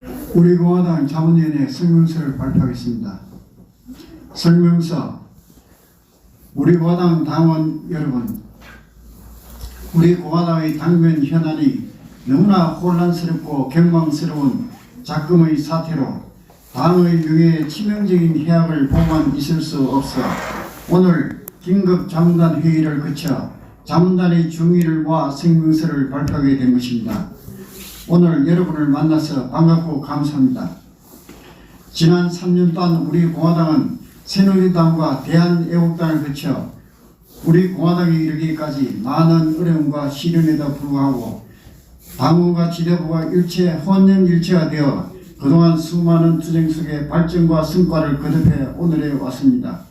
우리 공화당 자문위원회 성명서를 발표하겠습니다. 성명서. 우리 공화당 당원 여러분, 우리 공화당의 당면 현안이 너무나 혼란스럽고 경망스러운 작금의 사태로 당의 명예에 치명적인 해악을 보고만 있을 수 없어 오늘 긴급 자문단 회의를 거쳐 자문단의 중의를 모아 성명서를 발표하게 된 것입니다. 오늘 여러분을 만나서 반갑고 감사합니다. 지난 3년 동안 우리 공화당은 새누리당과 대한애국당을 거쳐 우리 공화당이 이르기까지 많은 어려움과 시련에도 불구하고 당원과 지도부가 혼연일체가 되어 그동안 수많은 투쟁 속에 발전과 성과를 거듭해 오늘에 왔습니다.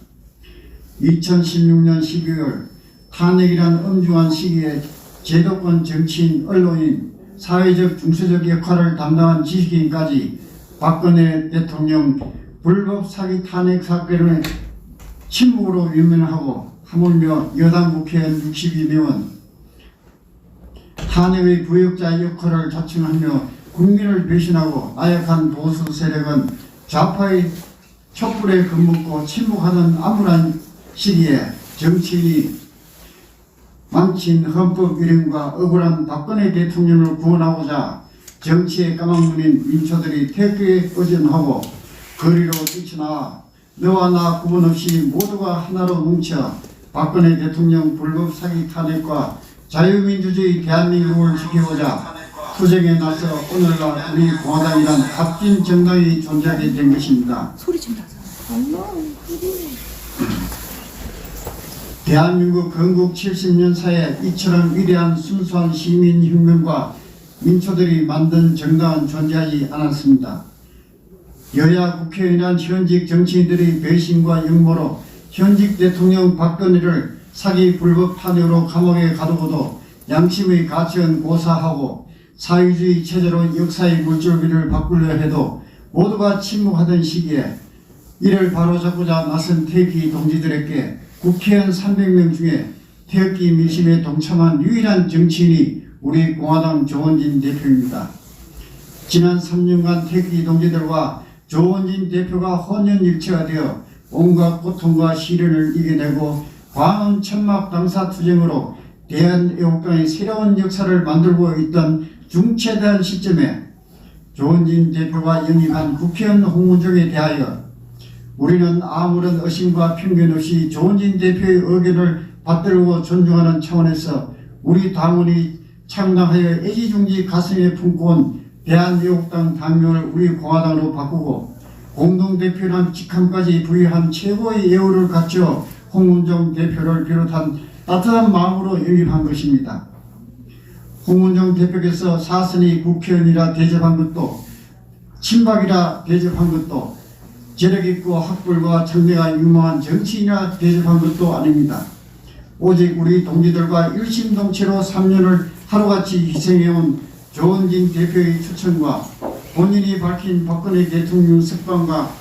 2016년 12월 탄핵이란 엄중한 시기에 제도권 정치인, 언론인, 사회적 중수적 역할을 담당한 지식인까지 박근혜 대통령 불법 사기 탄핵 사건을 침묵으로 외면하고 하물며 여당 국회의원 62명은 탄핵의 부역자 역할을 자청하며 국민을 배신하고 나약한 보수 세력은 좌파의 촛불에 겁먹고 침묵하던 암울한 시기에 정치인이 망친 헌법 위령과 억울한 박근혜 대통령을 구원하고자 정치의 까막눈인 민초들이 태극에 의존하고 거리로 뛰쳐나와 너와 나 구분 없이 모두가 하나로 뭉쳐 박근혜 대통령 불법 사기 탄핵과 자유민주주의 대한민국을 지키고자 투쟁에 나서 오늘날 우리 공화당이란 값진 정당이 존재하게 된 것입니다. 소리 좀 나서. 대한민국 건국 70년사에 이처럼 위대한 순수한 시민혁명과 민초들이 만든 정당은 존재하지 않았습니다. 여야 국회의원 현직 정치인들의 배신과 역모로 현직 대통령 박근혜를 사기 불법 탄핵으로 감옥에 가두고도 양심의 가치는 고사하고 사회주의 체제로 역사의 물줄기를 바꾸려 해도 모두가 침묵하던 시기에 이를 바로잡고자 나선 태극기 동지들에게 국회의원 300명 중에 태극기 민심에 동참한 유일한 정치인이 우리 공화당 조원진 대표입니다. 지난 3년간 태극기 동지들과 조원진 대표가 혼연일체가 되어 온갖 고통과 시련을 이겨내고 광원 천막 당사 투쟁으로 대한애국당의 새로운 역사를 만들고 있던 중체대한 시점에 조원진 대표가 영입한 국회의원 홍문종에 대하여 우리는 아무런 의심과 편견 없이 조원진 대표의 의견을 받들고 존중하는 차원에서 우리 당원이 창당하여 애지중지 가슴에 품고 온 대한애국당 당명을 우리 공화당으로 바꾸고 공동대표란 직함까지 부여한 최고의 예우를 갖춰 홍문종 대표를 비롯한 따뜻한 마음으로 영입한 것입니다. 홍문종 대표께서 사선의 국회의원이라 대접한 것도 친박이라 대접한 것도 재력있고 학벌과 청래가 유망한 정치인이라 대접한 것도 아닙니다. 오직 우리 동지들과 일심동체로 3년을 하루같이 희생해온 조원진 대표의 추천과 본인이 밝힌 박근혜 대통령 석방과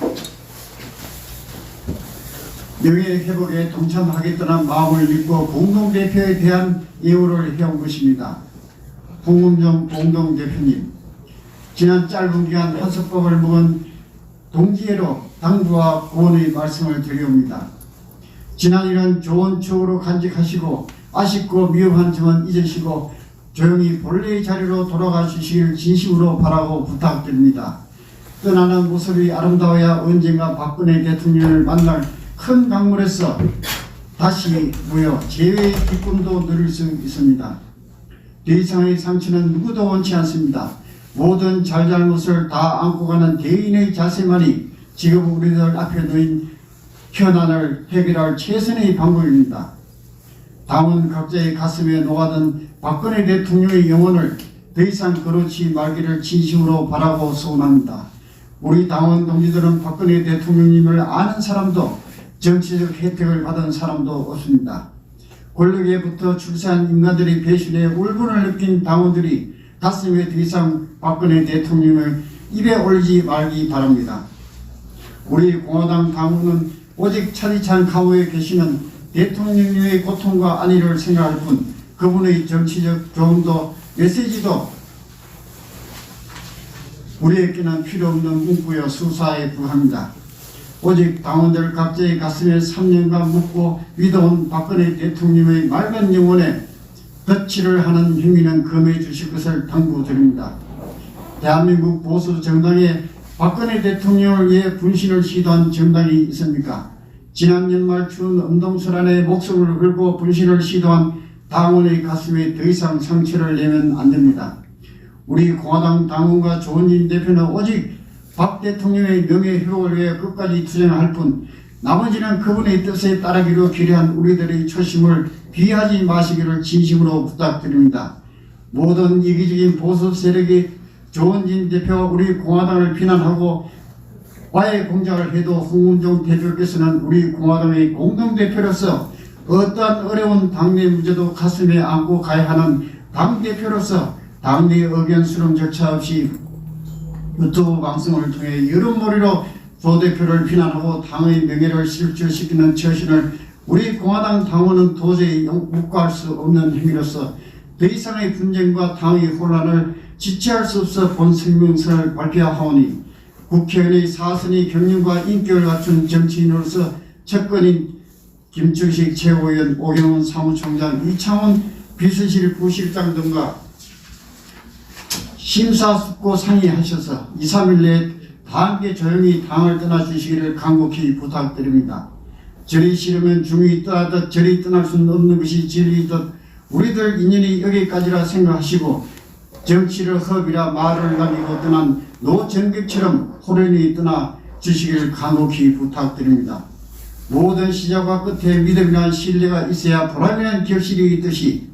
명예회복에 동참하겠다는 마음을 믿고 공동대표에 대한 예우를 해온 것입니다. 홍문종 공동대표님, 지난 짧은 기간 한솥밥을 먹은 동지애로 당부와 구원의 말씀을 드리옵니다. 지난 일은 좋은 추억으로 간직하시고 아쉽고 미흡한 점은 잊으시고 조용히 본래의 자리로 돌아가 주시길 진심으로 바라고 부탁드립니다. 떠나는 모습이 아름다워야 언젠가 박근혜 대통령을 만날 큰 강물에서 다시 모여 재회의 기쁨도 누릴 수 있습니다. 더 이상의 상처는 누구도 원치 않습니다. 모든 잘잘못을 다 안고 가는 대인의 자세만이 지금 우리들 앞에 놓인 현안을 해결할 최선의 방법입니다. 당원 각자의 가슴에 녹아든 박근혜 대통령의 영혼을 더 이상 거르지 말기를 진심으로 바라고 소원합니다. 우리 당원 동지들은 박근혜 대통령님을 아는 사람도 정치적 혜택을 받은 사람도 없습니다. 권력에 붙어 출세한 인간들의 배신에 울분을 느낀 당원들이 가슴에 더 이상 박근혜 대통령을 입에 올리지 말기 바랍니다. 우리 공화당 당원은 오직 차디찬 가오에 계시는 대통령님의 고통과 안위를 생각할 뿐 그분의 정치적 교훈도 메시지도 우리에게는 필요 없는 문구여 수사에 불과합니다. 오직 당원들 각자의 가슴에 3년간 묻고 믿어온 박근혜 대통령의 맑은 영혼에 덧칠을 하는 행위는 금해 주실 것을 당부드립니다. 대한민국 보수 정당에 박근혜 대통령을 위해 분신을 시도한 정당이 있습니까? 지난 연말 추운 엄동설안에 목숨을 걸고 분신을 시도한 당원의 가슴에 더 이상 상처를 내면 안 됩니다. 우리 공화당 당원과 조원진 대표는 오직 박 대통령의 명예회복을 위해 끝까지 투쟁할 뿐 나머지는 그분의 뜻에 따르기로 기려한 우리들의 초심을 비하지 마시기를 진심으로 부탁드립니다. 모든 이기적인 보수 세력이 조원진 대표와 우리 공화당을 비난하고 와해 공작을 해도 홍문종 대표께서는 우리 공화당의 공동대표로서 어떠한 어려운 당내 문제도 가슴에 안고 가야 하는 당대표로서 당내 의견 수렴조차 없이 유튜브 방송을 통해 여론몰이로 조 대표를 비난하고 당의 명예를 실추시키는 처신을 우리 공화당 당원은 도저히 묵과할 수 없는 행위로서 더 이상의 분쟁과 당의 혼란을 지체할 수 없어 본 성명서를 발표하오니 국회의원의 사선의 경륜과 인격을 갖춘 정치인으로서 첫건인 김충식 최고위원, 오경원 사무총장, 이창훈 비서실 부실장 등과 심사숙고 상의하셔서 2, 3일 내에 다 함께 조용히 당을 떠나주시기를 간곡히 부탁드립니다. 저리 싫으면 중이 떠나듯 저리 떠날 수는 없는 것이 진리이듯 우리들 인연이 여기까지라 생각하시고 정치를 허비라 말을 남기고 떠난 노정객처럼 호련히 떠나 주시기를 간곡히 부탁드립니다. 모든 시작과 끝에 믿음이란 신뢰가 있어야 보람이란 결실이 있듯이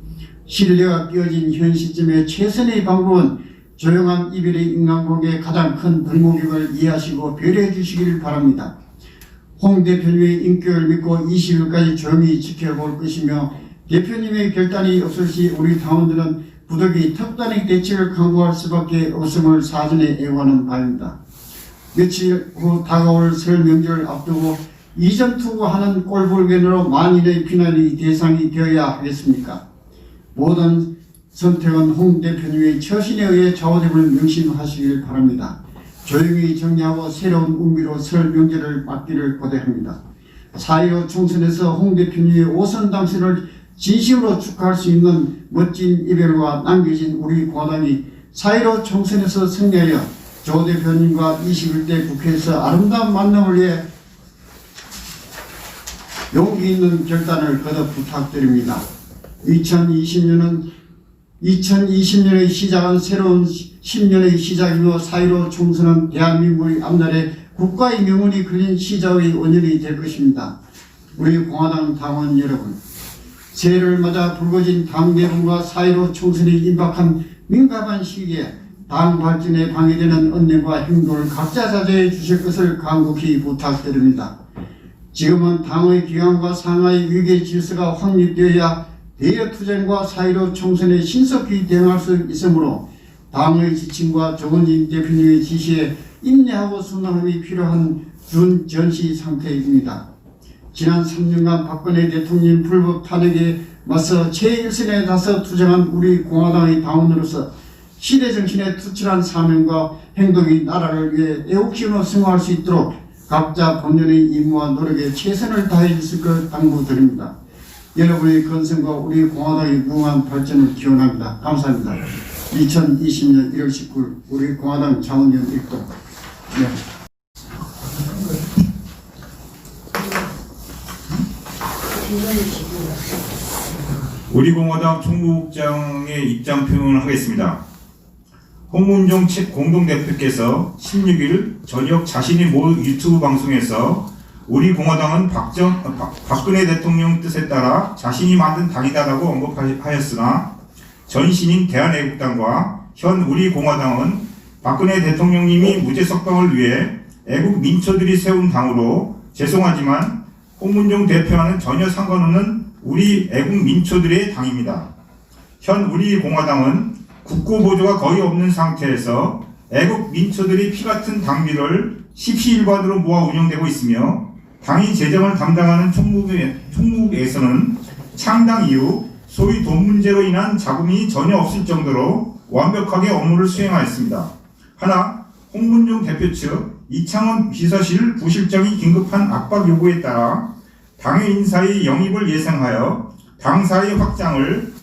신뢰가 끼어진 현 시점에 최선의 방법은 조용한 이별의 인간관계의 가장 큰 덕목임을 이해하시고 배려해 주시기를 바랍니다. 홍 대표님의 인격을 믿고 20일까지 조용히 지켜볼 것이며 대표님의 결단이 없을 시 우리 당원들은 부득이 특단의 대책을 강구할 수밖에 없음을 사전에 애원하는 바입니다. 며칠 후 다가올 설 명절을 앞두고 이전 투구하는 꼴불견으로 만인의 비난의 대상이 되어야 하겠습니까? 모든 선택은 홍 대표님의 처신에 의해 좌우됨을 명심하시길 바랍니다. 조용히 정리하고 새로운 운미로 설 명절을 맞기를 고대합니다. 4.15 총선에서 홍 대표님의 5선 당선을 진심으로 축하할 수 있는 멋진 이별과 남겨진 우리 공화당이 4.15 총선에서 승리하여 조 대표님과 21대 국회에서 아름다운 만남을 위해 용기 있는 결단을 거듭 부탁드립니다. 2020년의 시작은 새로운 10년의 시작이며 4.15 총선은 대한민국의 앞날에 국가의 명운이 걸린 시작의 원년이 될 것입니다. 우리 공화당 당원 여러분, 새해를 맞아 불거진 당대분과 4.15 총선이 임박한 민감한 시기에 당 발전에 방해되는 언행과 행동을 각자 자제해 주실 것을 간곡히 부탁드립니다. 지금은 당의 기강과 상하의 위계 질서가 확립되어야 대여투쟁과 4.15 총선에 신속히 대응할 수 있으므로 당의 지침과 조원진 대표님의 지시에 인내하고 순응함이 필요한 준전시 상태입니다. 지난 3년간 박근혜 대통령 불법 탄핵에 맞서 제1선에 나서 투쟁한 우리 공화당의 당원으로서 시대정신에 투철한 사명과 행동이 나라를 위해 애국심으로 승화할 수 있도록 각자 본연의 임무와 노력에 최선을 다해 주실 것 당부드립니다. 여러분의 건승과 우리 공화당의 무궁한 발전을 기원합니다. 감사합니다. 2020년 1월 19일 우리 공화당 장원영 일동. 네. 우리 공화당 총무국장의 입장 표명을 하겠습니다. 홍문종 공동대표께서 16일 저녁 자신이 모든 유튜브 방송에서 우리 공화당은 박근혜 대통령 뜻에 따라 자신이 만든 당이다라고 언급하였으나 전신인 대한애국당과 현 우리 공화당은 박근혜 대통령님이 무죄 석방을 위해 애국 민초들이 세운 당으로 죄송하지만 홍문종 대표와는 전혀 상관없는 우리 애국 민초들의 당입니다. 현 우리 공화당은 국고 보조가 거의 없는 상태에서 애국 민초들이 피같은 당비를 십시일반으로 모아 운영되고 있으며 당이 재정을 담당하는 총무국에서는 창당 이후 소위 돈 문제로 인한 자금이 전혀 없을 정도로 완벽하게 업무를 수행하였습니다. 하나 홍문종 대표 측 이창원 비서실 부실장이 긴급한 압박 요구에 따라 당의 인사의 영입을 예상하여 당사의 확장을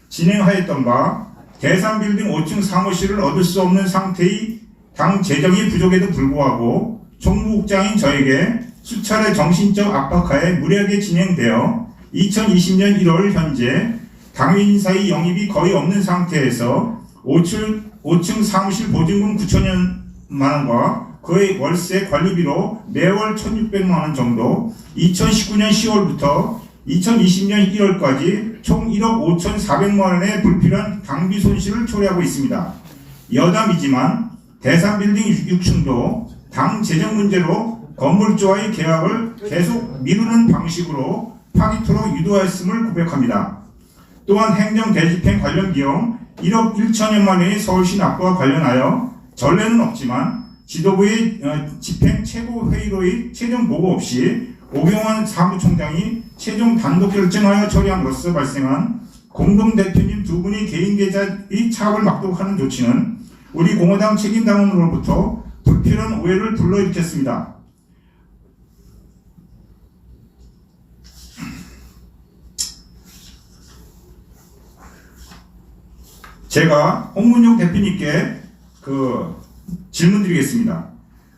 진행하였던 바 대산빌딩 5층 사무실을 얻을 수 없는 상태의 당 재정이 부족에도 불구하고 총무국장인 저에게 수차례 정신적 압박하에 무리하게 진행되어 2020년 1월 현재 당의 인사의 영입이 거의 없는 상태에서 5층 사무실 보증금 9천여만 원과 그의 월세 관리비로 매월 1,600만 원 정도 2019년 10월부터 2020년 1월까지 총 1억 5,400만 원의 불필요한 당비 손실을 초래하고 있습니다. 여담이지만 대산빌딩 6층도 당 재정 문제로 건물주와의 계약을 계속 미루는 방식으로 파기토록 유도했음을 고백합니다. 또한 행정 대집행 관련 비용 1억 1천여만 원의 서울시 납부와 관련하여 전례는 없지만 지도부의 집행 최고회의로의 최종 보고 없이 오경환 사무총장이 최종 단독 결정하여 처리함으로써 발생한 공동대표님 두 분이 개인 계좌의 차압을 막도록 하는 조치는 우리 공화당 책임당원으로부터 불필요한 오해를 불러일으켰습니다. 제가 홍문종 대표님께 질문드리겠습니다.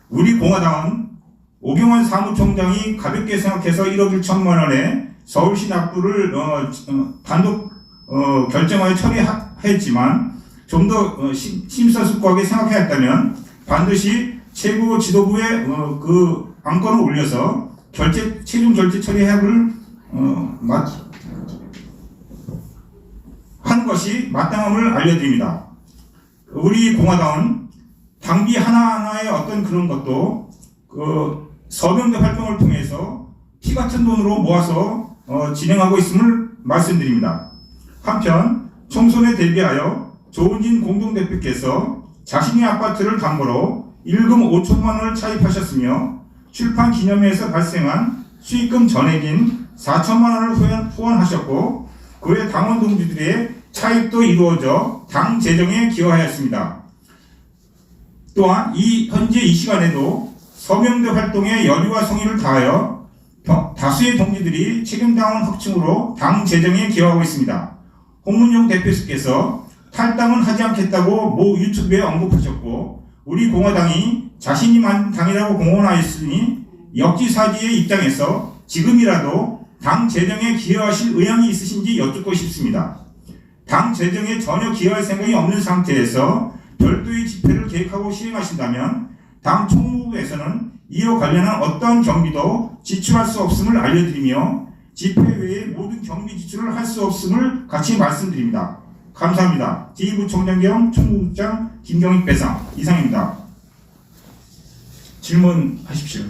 우리 공화당은 오경환 사무총장이 가볍게 생각해서 1억 1천만 원의 서울시 납부를 단독 결정하여 처리했지만 좀 더 심사숙고하게 생각해야 했다면 반드시 최고 지도부에 그 안건을 올려서 최종 결제 처리합을 한 것이 마땅함을 알려드립니다. 우리 공화당은 당비 하나하나의 어떤 그런 것도 서명대 활동을 통해서 피 같은 돈으로 모아서 진행하고 있음을 말씀드립니다. 한편 총선에 대비하여 조은진 공동대표께서 자신의 아파트를 담보로 일금 5천만 원을 차입하셨으며 출판 기념회에서 발생한 수익금 전액인 4천만 원을 후원하셨고 그외 당원 동지들의 차입도 이루어져 당 재정에 기여하였습니다. 또한 현재 이 시간에도 서명대 활동에 열의와 성의를 다하여 다수의 동지들이 책임당원 확충으로 당 재정에 기여하고 있습니다. 홍문종 대표께서 탈당은 하지 않겠다고 모 유튜브에 언급하셨고 우리 공화당이 자신이 만든 당이라고 공언하였으니 역지사지의 입장에서 지금이라도 당 재정에 기여하실 의향이 있으신지 여쭙고 싶습니다. 당 재정에 전혀 기여할 생각이 없는 상태에서 별도의 집회를 계획하고 실행하신다면 당 총무부에서는 이와 관련한 어떠한 경비도 지출할 수 없음을 알려드리며 집회 외에 모든 경비 지출을 할 수 없음을 같이 말씀드립니다. 감사합니다. 제2부총장 겸 총무국장 김경익 배상 이상입니다. 질문하십시오.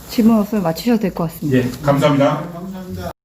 질문 없으면 마치셔도 될 것 같습니다. 예, 감사합니다.